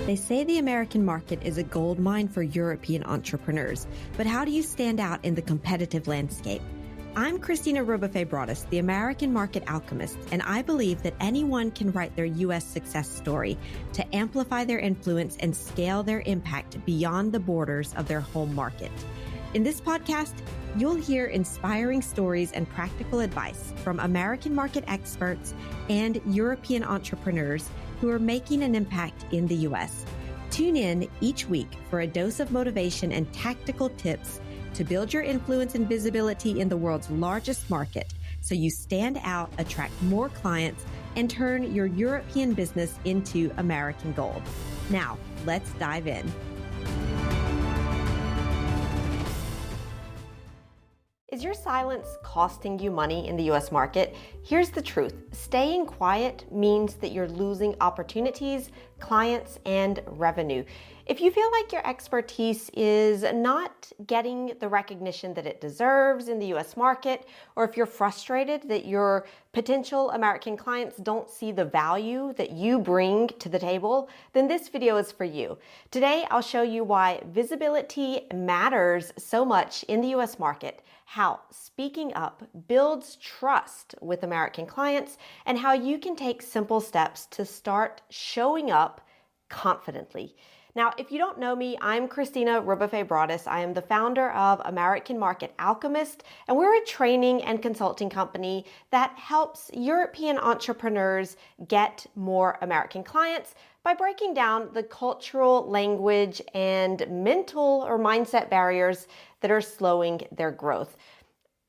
They say the American market is a gold mine for European entrepreneurs, but how do you stand out in the competitive landscape? I'm Christina Rubafe-Broaddus, the American Market Alchemist, and I believe that anyone can write their U.S. success story to amplify their influence and scale their impact beyond the borders of their home market. In this podcast, you'll hear inspiring stories and practical advice from American market experts and European entrepreneurs who are making an impact in the U.S. Tune in each week for a dose of motivation and tactical tips to build your influence and visibility in the world's largest market so you stand out, attract more clients, and turn your European business into American gold. Now, let's dive in. Is your silence costing you money in the US market? Here's the truth. Staying quiet means that you're losing opportunities, clients, and revenue. If you feel like your expertise is not getting the recognition that it deserves in the US market, or if you're frustrated that your potential American clients don't see the value that you bring to the table, then this video is for you. Today, I'll show you why visibility matters so much in the US market, how speaking up builds trust with American clients, and how you can take simple steps to start showing up confidently. Now, if you don't know me, I'm Christina Rubafe-Broaddus. I am the founder of American Market Alchemist, and we're a training and consulting company that helps European entrepreneurs get more American clients by breaking down the cultural, language, and mental or mindset barriers that are slowing their growth.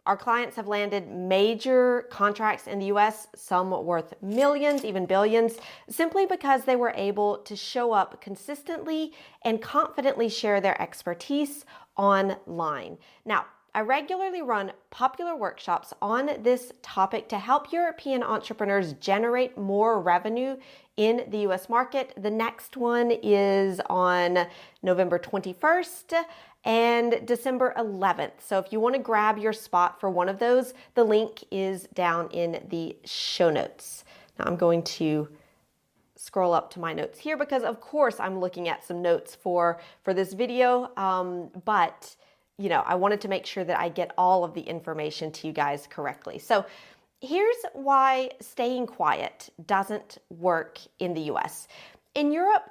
Our clients have landed major contracts in the US, some worth millions, even billions, simply because they were able to show up consistently and confidently share their expertise online. Now, I regularly run popular workshops on this topic to help European entrepreneurs generate more revenue in the US market. The next one is on November 21st and December 11th. So if you want to grab your spot for one of those, the link is down in the show notes. Now I'm going to scroll up to my notes here because of course I'm looking at some notes for this video, but you know, I wanted to make sure that I get all of the information to you guys correctly. So here's why staying quiet doesn't work in the US. In Europe,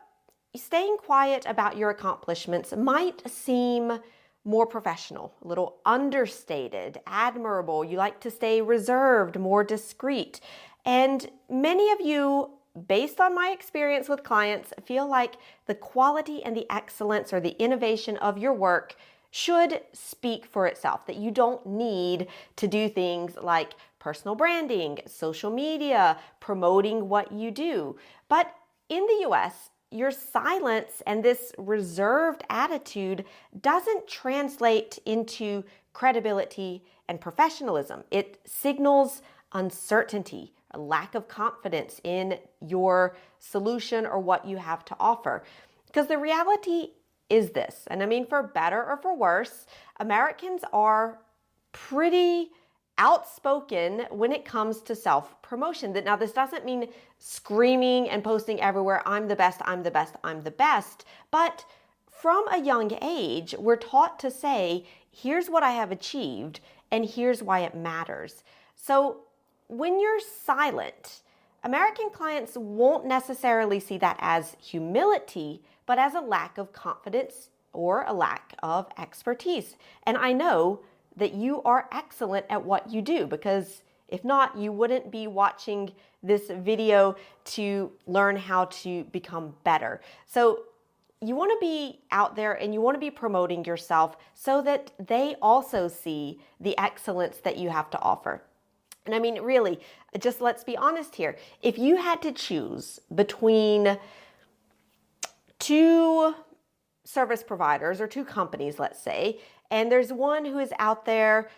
staying quiet about your accomplishments might seem more professional, a little understated, admirable. You like to stay reserved, more discreet. And many of you, based on my experience with clients, feel like the quality and the excellence or the innovation of your work should speak for itself, that you don't need to do things like personal branding, social media, promoting what you do. But in the US, your silence and this reserved attitude doesn't translate into credibility and professionalism. It signals uncertainty, a lack of confidence in your solution or what you have to offer. Because the reality is this, and I mean for better or for worse, Americans are pretty outspoken when it comes to self-promotion. Now, this doesn't mean screaming and posting everywhere, I'm the best, I'm the best, I'm the best. But from a young age, we're taught to say, here's what I have achieved, and here's why it matters. So when you're silent, American clients won't necessarily see that as humility, but as a lack of confidence or a lack of expertise. And I know that you are excellent at what you do, because if not, you wouldn't be watching this video to learn how to become better. So you want to be out there and you want to be promoting yourself so that they also see the excellence that you have to offer. And I mean, really, just let's be honest here. If you had to choose between two service providers or two companies, let's say, and there's one who is out there,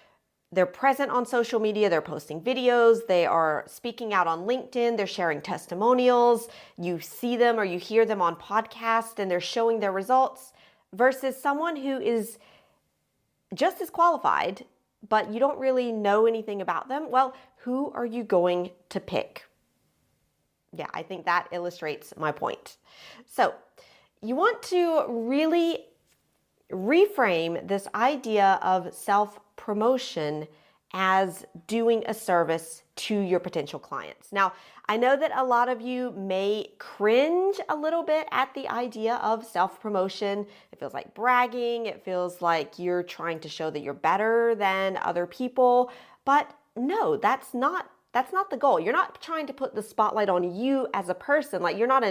they're present on social media, they're posting videos, they are speaking out on LinkedIn, they're sharing testimonials, you see them or you hear them on podcasts and they're showing their results, versus someone who is just as qualified, but you don't really know anything about them, well, who are you going to pick? Yeah, I think that illustrates my point. So you want to really reframe this idea of self-promotion as doing a service to your potential clients. Now, I know that a lot of you may cringe a little bit at the idea of self-promotion. It feels like bragging. It feels like you're trying to show that you're better than other people. But no, that's not the goal. You're not trying to put the spotlight on you as a person. Like, you're not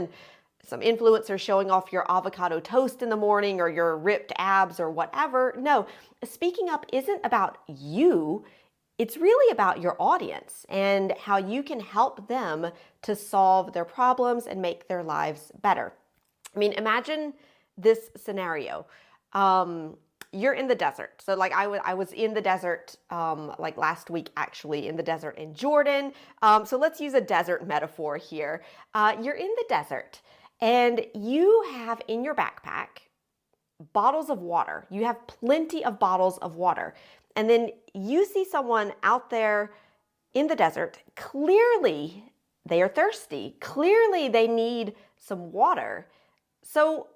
some influencer showing off your avocado toast in the morning or your ripped abs or whatever. No, speaking up isn't about you. It's really about your audience and how you can help them to solve their problems and make their lives better. I mean, imagine this scenario. You're in the desert. So like I was in the desert like last week, actually, in the desert in Jordan. So let's use a desert metaphor here. You're in the desert and you have in your backpack bottles of water. You have plenty of bottles of water. And then you see someone out there in the desert. Clearly, they are thirsty. Clearly, they need some water. So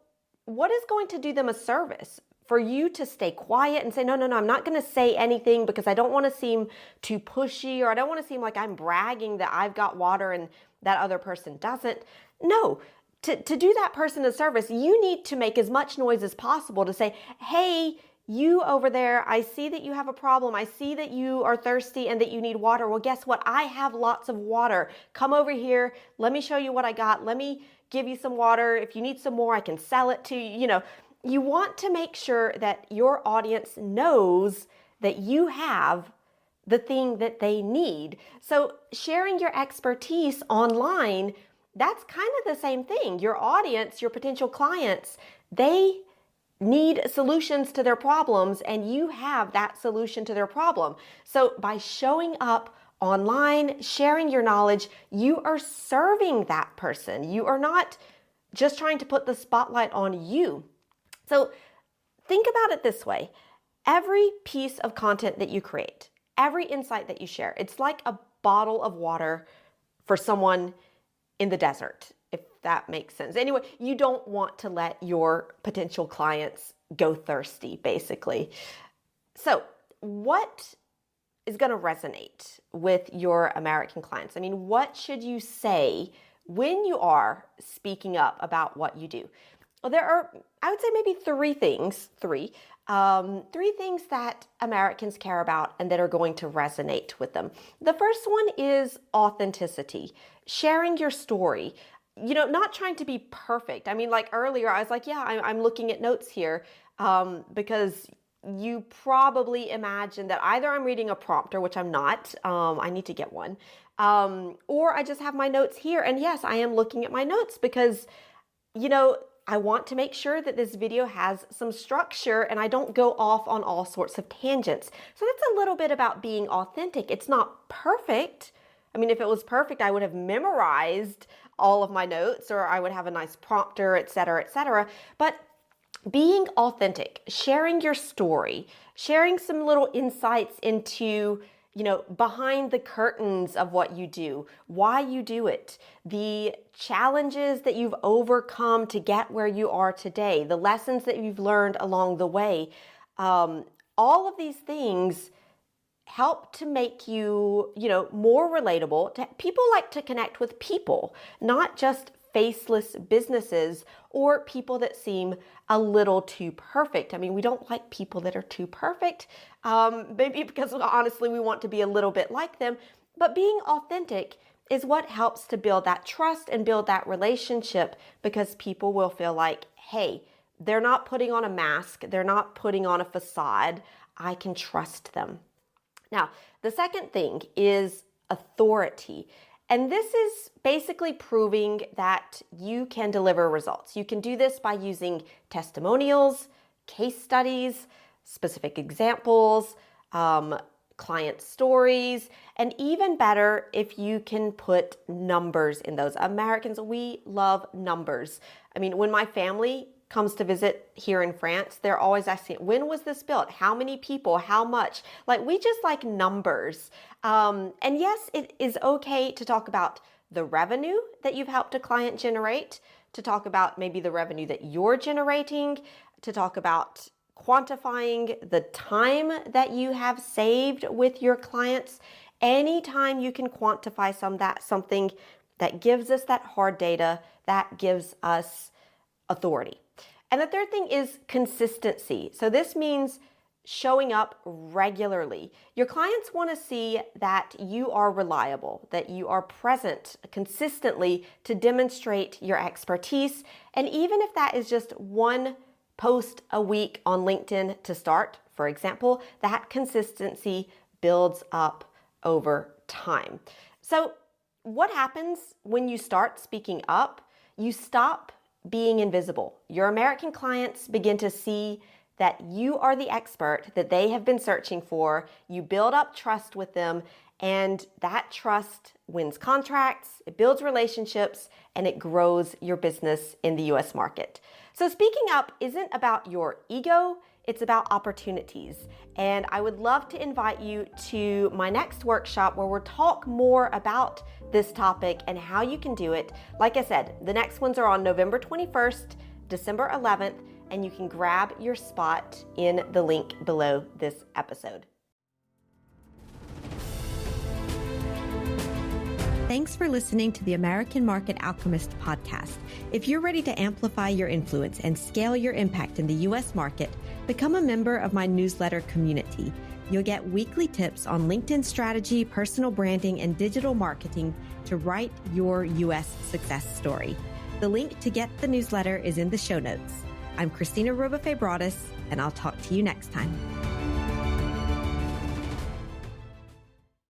what is going to do them a service? For you to stay quiet and say, no, I'm not going to say anything because I don't want to seem too pushy, or I don't want to seem like I'm bragging that I've got water and that other person doesn't. No, to do that person a service, you need to make as much noise as possible to say, hey, you over there, I see that you have a problem. I see that you are thirsty and that you need water. Well, guess what? I have lots of water. Come over here. Let me show you what I got. Let me give you some water. If you need some more, I can sell it to you. You know, you want to make sure that your audience knows that you have the thing that they need. So sharing your expertise online, that's kind of the same thing. Your audience, your potential clients, they need solutions to their problems, and you have that solution to their problem. So by showing up online, sharing your knowledge, you are serving that person. You are not just trying to put the spotlight on you. So think about it this way. Every piece of content that you create, every insight that you share, it's like a bottle of water for someone in the desert, if that makes sense. Anyway, you don't want to let your potential clients go thirsty, basically. So what is going to resonate with your American clients? I mean, what should you say when you are speaking up about what you do? Well, there are, I would say, maybe three things that Americans care about and that are going to resonate with them. The first one is authenticity, sharing your story. You know, not trying to be perfect. I mean, like earlier, I was like, yeah, I'm looking at notes here because you probably imagine that either I'm reading a prompter, which I'm not, I need to get one, or I just have my notes here. And yes, I am looking at my notes because, you know, I want to make sure that this video has some structure and I don't go off on all sorts of tangents. So that's a little bit about being authentic. It's not perfect. I mean, if it was perfect, I would have memorized all of my notes, or I would have a nice prompter, et cetera, et cetera. But being authentic, sharing your story, sharing some little insights into, you know, behind the curtains of what you do, why you do it, the challenges that you've overcome to get where you are today, the lessons that you've learned along the way. All of these things help to make you, you know, more relatable. People like to connect with people, not just faceless businesses or people that seem a little too perfect. I mean, we don't like people that are too perfect, maybe because honestly, we want to be a little bit like them, but being authentic is what helps to build that trust and build that relationship, because people will feel like, hey, they're not putting on a mask. They're not putting on a facade. I can trust them. Now, the second thing is authority. And this is basically proving that you can deliver results. You can do this by using testimonials, case studies, specific examples, client stories, and even better if you can put numbers in those. Americans, we love numbers. I mean, when my family comes to visit here in France, they're always asking, when was this built? How many people? How much? Like, we just like numbers. And yes, it is okay to talk about the revenue that you've helped a client generate, to talk about maybe the revenue that you're generating, to talk about quantifying the time that you have saved with your clients. Anytime you can quantify something that gives us that hard data, that gives us authority. And the third thing is consistency. So this means showing up regularly. Your clients want to see that you are reliable, that you are present consistently to demonstrate your expertise. And even if that is just one post a week on LinkedIn to start, for example, that consistency builds up over time. So what happens when you start speaking up? You stop being invisible. Your American clients begin to see that you are the expert that they have been searching for. You build up trust with them, and that trust wins contracts, it builds relationships, and it grows your business in the US market. So speaking up isn't about your ego, it's about opportunities. And I would love to invite you to my next workshop where we'll talk more about this topic and how you can do it. Like I said, the next ones are on November 21st, December 11th, and you can grab your spot in the link below this episode. Thanks for listening to the American Market Alchemist podcast. If you're ready to amplify your influence and scale your impact in the US market, become a member of my newsletter community. You'll get weekly tips on LinkedIn strategy, personal branding, and digital marketing to write your US success story. The link to get the newsletter is in the show notes. I'm Christina Roba-Fabradis, and I'll talk to you next time.